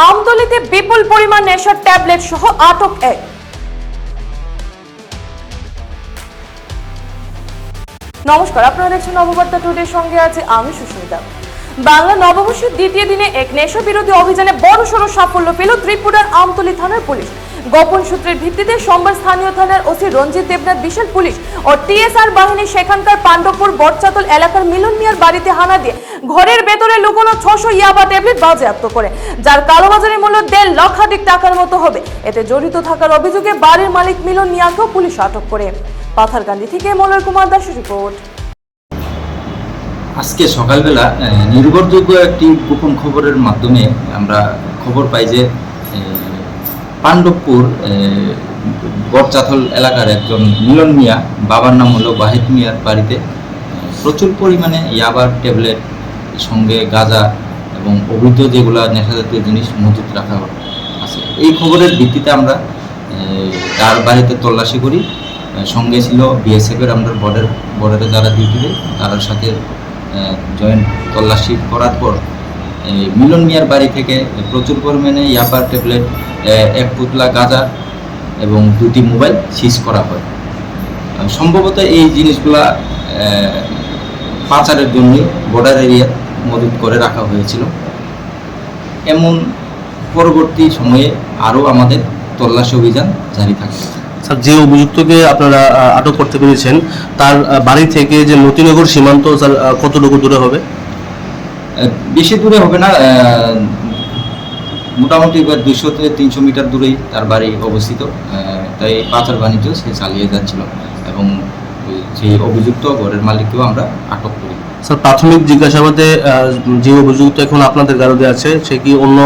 আমতলীতে বিপুল পরিমাণ নেশার ট্যাবলেট সহ আটক এক। নমস্কার, আপনারা দেখছেন নববার্তা টুডের সঙ্গে আছে আমি সুস্মিতা। বাংলা নববর্ষের দ্বিতীয় দিনে এক নেশা বিরোধী অভিযানে বড়সড় সাফল্য পেল ত্রিপুরার আমতলী থানার পুলিশ। গোপন সূত্রের ভিত্তিতে সোমবার স্থানীয় থানার ওসি রঞ্জিত দেবনাথ বিশাল পুলিশ ও টিএসআর বাহিনী সেখানকার পাণ্ডবপুর বটচাতল এলাকার মিলন মিয়ার বাড়িতে হানা দিয়ে ঘরের ভেতরে লুকোনো 600 ইয়াবা ট্যাবলেট বাজেয়াপ্ত করে, যার কালোবাজারের মূল্য 1.5 লক্ষাধিক টাকার মতো হবে। এতে জড়িত থাকার অভিযোগে বাড়ির মালিক মিলন মিয়াকেও পুলিশ আটক করে। পাথারকান্দি থেকে মলয় কুমার দাসের রিপোর্ট। আজকে সকালবেলা নির্ভরযোগ্য একটি গোপন খবরের মাধ্যমে আমরা খবর পাই যে পাণ্ডবপুর বটচাতল এলাকার একজন মিলন মিয়া, বাবার নাম হলো ওয়াহিদ মিয়ার বাড়িতে প্রচুর পরিমাণে ইয়াবার ট্যাবলেট সঙ্গে গাঁজা এবং অবৈধ যেগুলো নেশাজাতীয় জিনিস মজুত রাখা আছে। এই খবরের ভিত্তিতে আমরা তার বাড়িতে তল্লাশি করি। সঙ্গে ছিল বিএসএফের আমরা বর্ডারে যারা ডিউটি দেয় তার সাথে জয়েন্ট তল্লাশি করার পর মিলন মিয়ার বাড়ি থেকে প্রচুর পরিমাণে ইয়াবার ট্যাবলেট, 1 পুতলা গাঁজা এবং 2টি মোবাইল সিজ করা হয়। সম্ভবত এই জিনিসগুলা পাচারের জন্য বর্ডার এরিয়া মজুত করে রাখা হয়েছিল। এমন পরবর্তী সময়ে আরও আমাদের তল্লাশি অভিযান জারি থাকে। স্যার, যে অভিযুক্তকে আপনারা আটক করতে পেরেছেন তার বাড়ি থেকে যে মতিনগর সীমান্ত স্যার কতটুকু দূরে হবে? বেশি দূরে হবে না, মোটামুটি 200 থেকে 300 মিটার দূরেই তার বাড়ি অবস্থিত। তাই পাচার বাণিজ্য সে চালিয়ে যাচ্ছিল এবং সেই অভিযুক্ত ঘরের মালিককেও আমরা আটক করি। স্যার, প্রাথমিক জিজ্ঞাসাবাদে যে অভিযুক্ত এখন আপনাদের গারদে আছে সে কি অন্য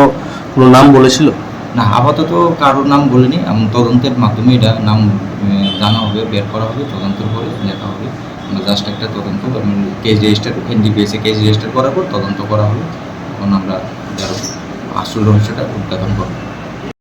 কোনো নাম বলেছিল? না, আপাতত কারোর নাম বলিনি। এবং তদন্তের মাধ্যমে এটা নাম জানা হবে, বের করা হবে, তদন্তের পরে লেখা হবে। আমরা জাস্ট একটা তদন্ত কেস রেজিস্টার, এনডিপিএসে কেস রেজিস্টার করার পর তদন্ত করা হবে। তখন আমরা আসল রহস্যটা উদ্ঘাটন করব।